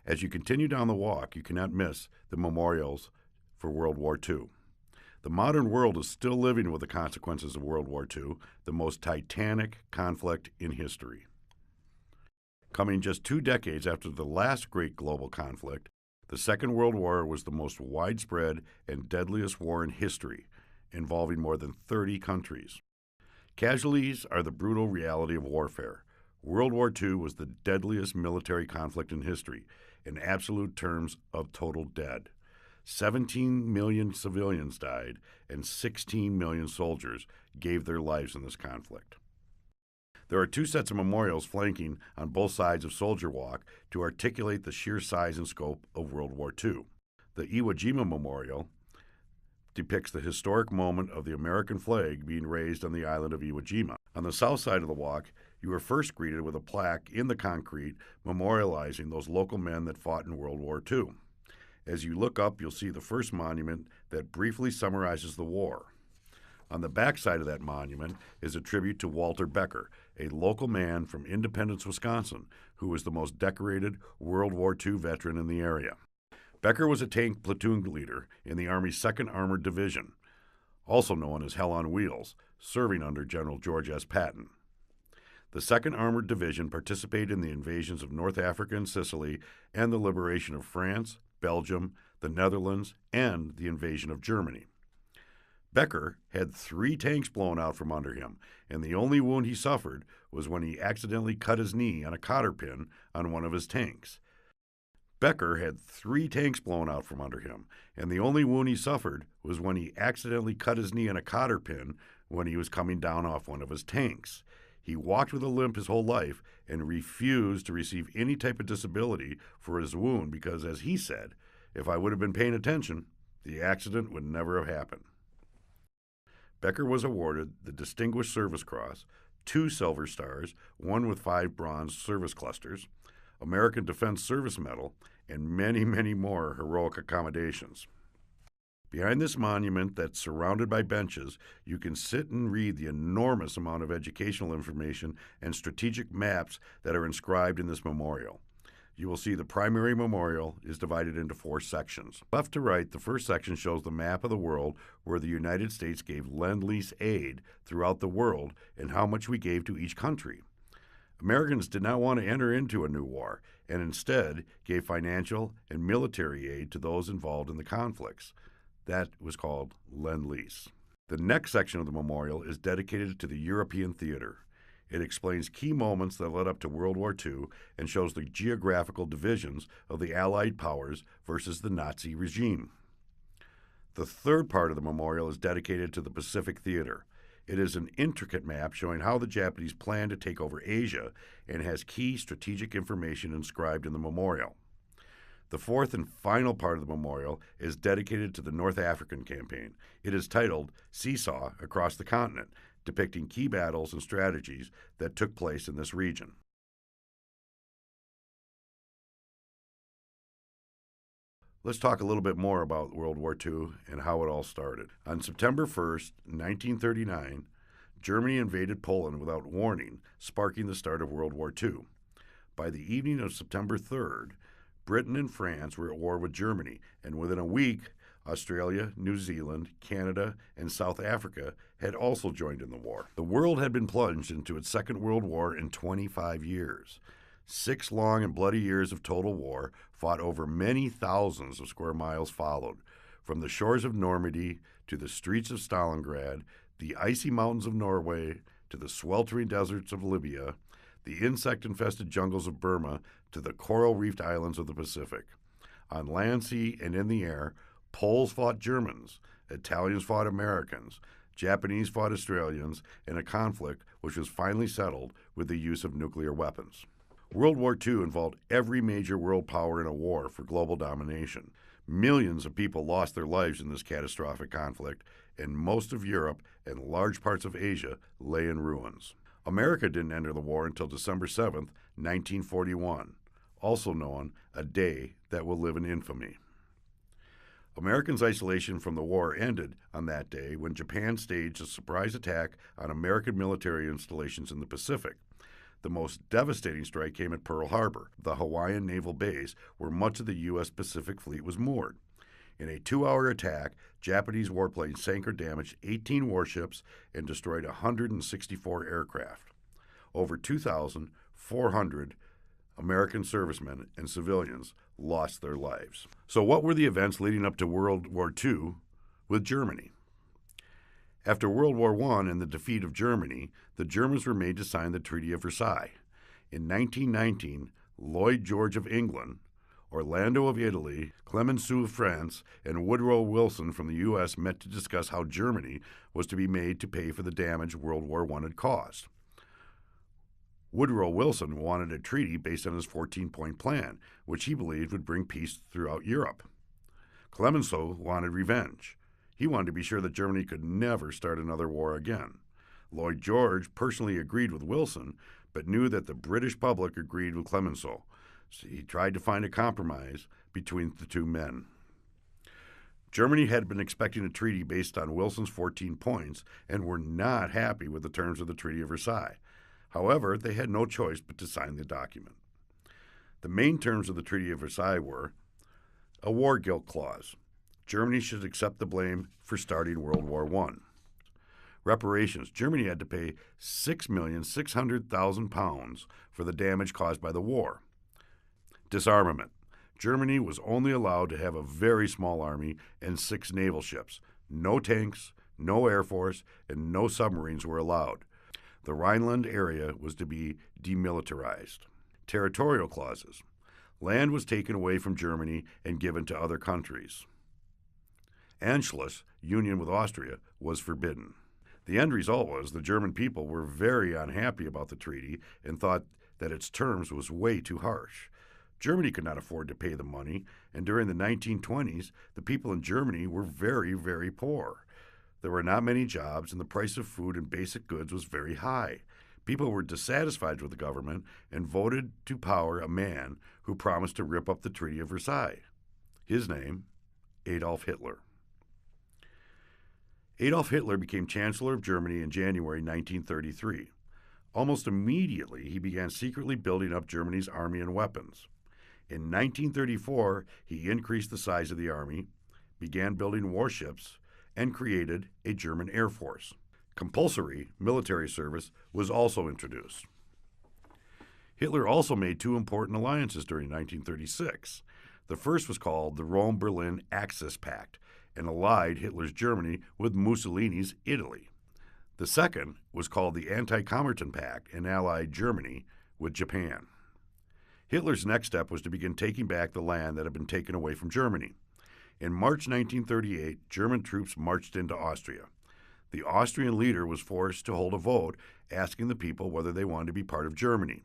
As you continue down the walk, you cannot miss the memorials for World War II. The modern world is still living with the consequences of World War II, the most titanic conflict in history. Coming just 2 decades after the last great global conflict, the Second World War was the most widespread and deadliest war in history, involving more than 30 countries. Casualties are the brutal reality of warfare. World War II was the deadliest military conflict in history, in absolute terms of total dead. 17 million civilians died, and 16 million soldiers gave their lives in this conflict. There are 2 sets of memorials flanking on both sides of Soldier Walk to articulate the sheer size and scope of World War II. The Iwo Jima Memorial depicts the historic moment of the American flag being raised on the island of Iwo Jima. On the south side of the walk, you are first greeted with a plaque in the concrete memorializing those local men that fought in World War II. As you look up, you'll see the first monument that briefly summarizes the war. On the back side of that monument is a tribute to Walter Becker, a local man from Independence, Wisconsin, who was the most decorated World War II veteran in the area. Becker was a tank platoon leader in the Army's 2nd Armored Division, also known as Hell on Wheels, serving under General George S. Patton. The 2nd Armored Division participated in the invasions of North Africa and Sicily and the liberation of France, Belgium, the Netherlands, and the invasion of Germany. Becker had 3 tanks blown out from under him, and the only wound he suffered was when he accidentally cut his knee on a cotter pin on one of his tanks. Becker had 3 tanks blown out from under him, and the only wound he suffered was when he accidentally cut his knee on a cotter pin when he was coming down off one of his tanks. He walked with a limp his whole life and refused to receive any type of disability for his wound because, as he said, if I would have been paying attention, the accident would never have happened. Becker was awarded the Distinguished Service Cross, 2 Silver Stars, 1 with 5 Bronze Service Clusters, American Defense Service Medal, and many, many more heroic accommodations. Behind this monument that's surrounded by benches, you can sit and read the enormous amount of educational information and strategic maps that are inscribed in this memorial. You will see the primary memorial is divided into 4 sections. Left to right, the first section shows the map of the world where the United States gave Lend-Lease aid throughout the world and how much we gave to each country. Americans did not want to enter into a new war and instead gave financial and military aid to those involved in the conflicts. That was called Lend-Lease. The next section of the memorial is dedicated to the European theater. It explains key moments that led up to World War II and shows the geographical divisions of the Allied powers versus the Nazi regime. The third part of the memorial is dedicated to the Pacific Theater. It is an intricate map showing how the Japanese planned to take over Asia and has key strategic information inscribed in the memorial. The fourth and final part of the memorial is dedicated to the North African campaign. It is titled Seesaw Across the Continent, depicting key battles and strategies that took place in this region. Let's talk a little bit more about World War II and how it all started. On September 1st, 1939, Germany invaded Poland without warning, sparking the start of World War II. By the evening of September 3rd, Britain and France were at war with Germany, and within a week, Australia, New Zealand, Canada, and South Africa had also joined in the war. The world had been plunged into its Second World War in 25 years. 6 long and bloody years of total war, fought over many thousands of square miles followed, from the shores of Normandy to the streets of Stalingrad, the icy mountains of Norway to the sweltering deserts of Libya, the insect-infested jungles of Burma to the coral-reefed islands of the Pacific. On land, sea, and in the air, Poles fought Germans, Italians fought Americans, Japanese fought Australians in a conflict which was finally settled with the use of nuclear weapons. World War II involved every major world power in a war for global domination. Millions of people lost their lives in this catastrophic conflict, and most of Europe and large parts of Asia lay in ruins. America didn't enter the war until December 7, 1941, also known a day that will live in infamy. Americans' isolation from the war ended on that day when Japan staged a surprise attack on American military installations in the Pacific. The most devastating strike came at Pearl Harbor, the Hawaiian naval base where much of the U.S. Pacific Fleet was moored. In a 2-hour attack, Japanese warplanes sank or damaged 18 warships and destroyed 164 aircraft. Over 2,400 American servicemen and civilians lost their lives. So what were the events leading up to World War II with Germany? After World War I and the defeat of Germany, the Germans were made to sign the Treaty of Versailles. In 1919, Lloyd George of England, Orlando of Italy, Clemenceau of France, and Woodrow Wilson from the U.S. met to discuss how Germany was to be made to pay for the damage World War I had caused. Woodrow Wilson wanted a treaty based on his 14-point plan, which he believed would bring peace throughout Europe. Clemenceau wanted revenge. He wanted to be sure that Germany could never start another war again. Lloyd George personally agreed with Wilson, but knew that the British public agreed with Clemenceau. So he tried to find a compromise between the two men. Germany had been expecting a treaty based on Wilson's 14 points and were not happy with the terms of the Treaty of Versailles. However, they had no choice but to sign the document. The main terms of the Treaty of Versailles were a war guilt clause. Germany should accept the blame for starting World War I. Reparations. Germany had to pay £6,600,000 for the damage caused by the war. Disarmament. Germany was only allowed to have a very small army and 6 naval ships. No tanks, no air force, and no submarines were allowed. The Rhineland area was to be demilitarized. Territorial clauses. Land was taken away from Germany and given to other countries. Anschluss, union with Austria, was forbidden. The end result was the German people were very unhappy about the treaty and thought that its terms was way too harsh. Germany could not afford to pay the money, and during the 1920s, the people in Germany were very, very poor. There were not many jobs, and the price of food and basic goods was very high. People were dissatisfied with the government and voted to power a man who promised to rip up the Treaty of Versailles. His name, Adolf Hitler. Adolf Hitler became Chancellor of Germany in January 1933. Almost immediately, he began secretly building up Germany's army and weapons. In 1934, he increased the size of the army, began building warships, and created a German Air Force. Compulsory military service was also introduced. Hitler also made 2 important alliances during 1936. The first was called the Rome-Berlin Axis Pact and allied Hitler's Germany with Mussolini's Italy. The second was called the Anti-Commerton Pact and allied Germany with Japan. Hitler's next step was to begin taking back the land that had been taken away from Germany. In March 1938, German troops marched into Austria. The Austrian leader was forced to hold a vote asking the people whether they wanted to be part of Germany.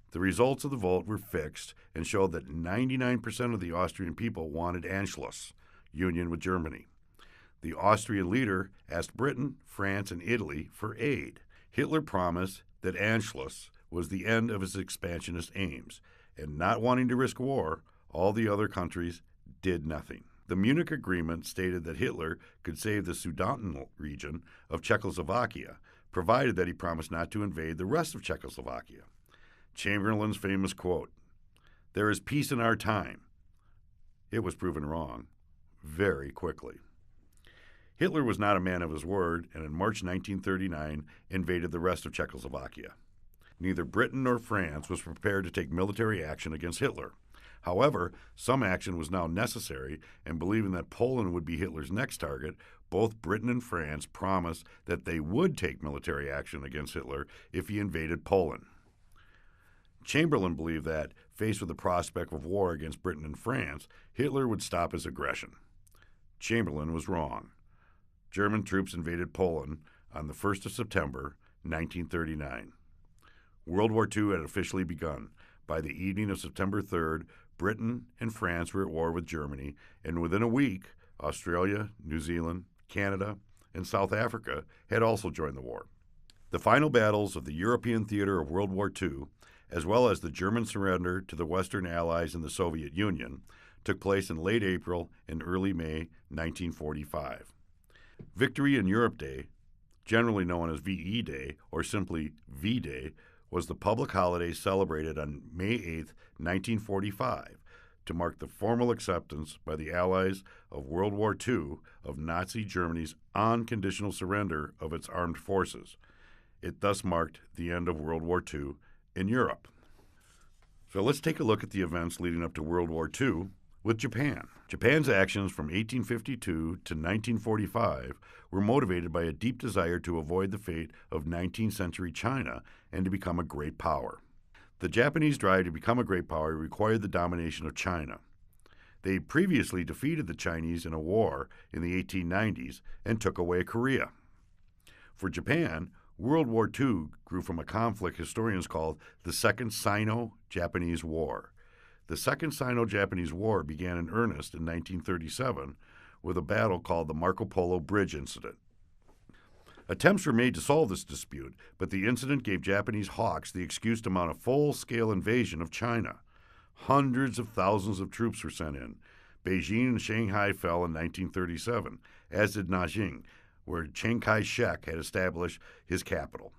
The results of the vote were fixed and showed that 99% of the Austrian people wanted Anschluss, union with Germany. The Austrian leader asked Britain, France, and Italy for aid. Hitler promised that Anschluss was the end of his expansionist aims, and not wanting to risk war, all the other countries did nothing. The Munich Agreement stated that Hitler could save the Sudetenland region of Czechoslovakia, provided that he promised not to invade the rest of Czechoslovakia. Chamberlain's famous quote, "There is peace in our time." It was proven wrong very quickly. Hitler was not a man of his word, and in March 1939 invaded the rest of Czechoslovakia. Neither Britain nor France was prepared to take military action against Hitler. However, some action was now necessary, and believing that Poland would be Hitler's next target, both Britain and France promised that they would take military action against Hitler if he invaded Poland. Chamberlain believed that, faced with the prospect of war against Britain and France, Hitler would stop his aggression. Chamberlain was wrong. German troops invaded Poland on the 1st of September, 1939. World War II had officially begun. By the evening of September 3rd, Britain and France were at war with Germany, and within a week, Australia, New Zealand, Canada, and South Africa had also joined the war. The final battles of the European theater of World War II, as well as the German surrender to the Western Allies and the Soviet Union, took place in late April and early May 1945. Victory in Europe Day, generally known as VE Day or simply V-Day, was the public holiday celebrated on May 8, 1945, to mark the formal acceptance by the Allies of World War II of Nazi Germany's unconditional surrender of its armed forces. It thus marked the end of World War II in Europe. So let's take a look at the events leading up to World War II with Japan. Japan's actions from 1852 to 1945 were motivated by a deep desire to avoid the fate of 19th century China and to become a great power. The Japanese drive to become a great power required the domination of China. They previously defeated the Chinese in a war in the 1890s and took away Korea. For Japan, World War II grew from a conflict historians called the Second Sino-Japanese War. The Second Sino-Japanese War began in earnest in 1937 with a battle called the Marco Polo Bridge Incident. Attempts were made to solve this dispute, but the incident gave Japanese hawks the excuse to mount a full-scale invasion of China. Hundreds of thousands of troops were sent in. Beijing and Shanghai fell in 1937, as did Nanjing, where Chiang Kai-shek had established his capital.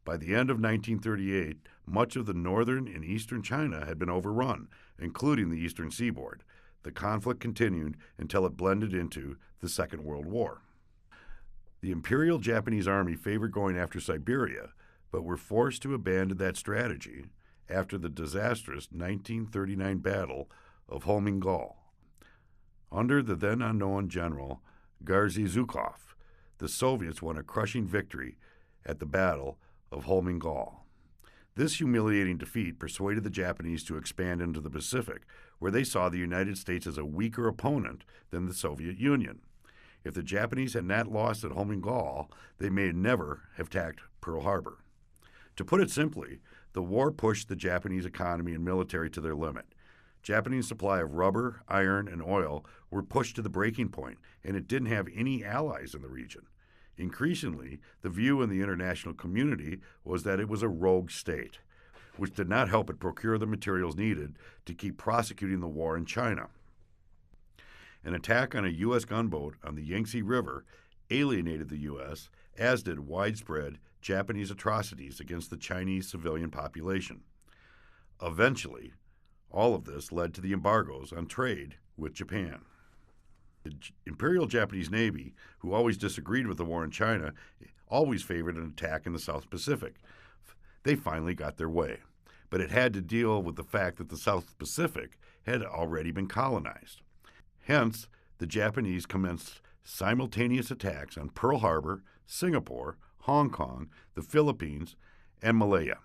By the end of 1938, much of the northern and eastern China had been overrun, including the eastern seaboard. The conflict continued until it blended into the Second World War. The Imperial Japanese Army favored going after Siberia, but were forced to abandon that strategy after the disastrous 1939 Battle of Holmengol. Under the then unknown General Garzi Zhukov, the Soviets won a crushing victory at the Battle of Holmengol. This humiliating defeat persuaded the Japanese to expand into the Pacific, where they saw the United States as a weaker opponent than the Soviet Union. If the Japanese had not lost at Holmengol, they may never have attacked Pearl Harbor. To put it simply, the war pushed the Japanese economy and military to their limit. Japanese supply of rubber, iron, and oil were pushed to the breaking point, and it didn't have any allies in the region. Increasingly, the view in the international community was that it was a rogue state, which did not help it procure the materials needed to keep prosecuting the war in China. An attack on a U.S. gunboat on the Yangtze River alienated the U.S., as did widespread Japanese atrocities against the Chinese civilian population. Eventually, all of this led to the embargoes on trade with Japan. The Imperial Japanese Navy, who always disagreed with the war in China, always favored an attack in the South Pacific. They finally got their way, but it had to deal with the fact that the South Pacific had already been colonized. Hence, the Japanese commenced simultaneous attacks on Pearl Harbor, Singapore, Hong Kong, the Philippines, and Malaya.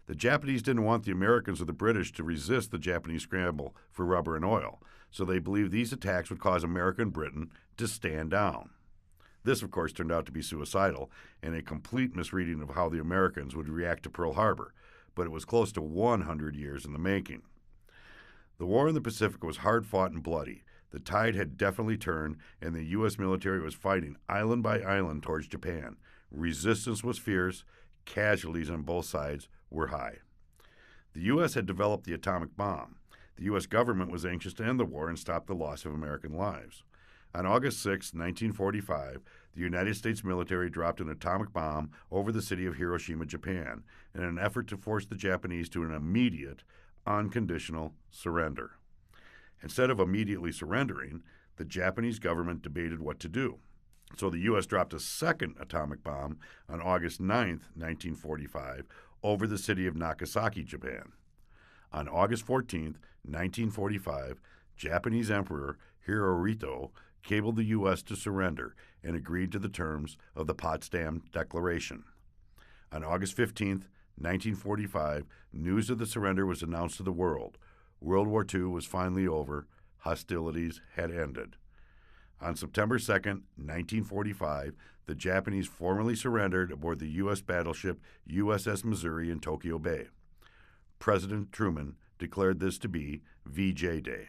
The Japanese didn't want the Americans or the British to resist the Japanese scramble for rubber and oil, so they believed these attacks would cause America and Britain to stand down. This, of course, turned out to be suicidal and a complete misreading of how the Americans would react to Pearl Harbor, but it was close to 100 years in the making. The war in the Pacific was hard-fought and bloody. The tide had definitely turned, and the U.S. military was fighting island by island towards Japan. Resistance was fierce. Casualties on both sides were high. The U.S. had developed the atomic bomb. The U.S. government was anxious to end the war and stop the loss of American lives. On August 6, 1945, the United States military dropped an atomic bomb over the city of Hiroshima, Japan, in an effort to force the Japanese to an immediate, unconditional surrender. Instead of immediately surrendering, the Japanese government debated what to do. So the U.S. dropped a second atomic bomb on August 9, 1945, over the city of Nagasaki, Japan. On August 14, 1945, Japanese Emperor Hirohito cabled the U.S. to surrender and agreed to the terms of the Potsdam Declaration. On August 15, 1945, news of the surrender was announced to the world. World War II was finally over. Hostilities had ended. On September 2, 1945, the Japanese formally surrendered aboard the U.S. battleship USS Missouri in Tokyo Bay. President Truman declared this to be VJ Day.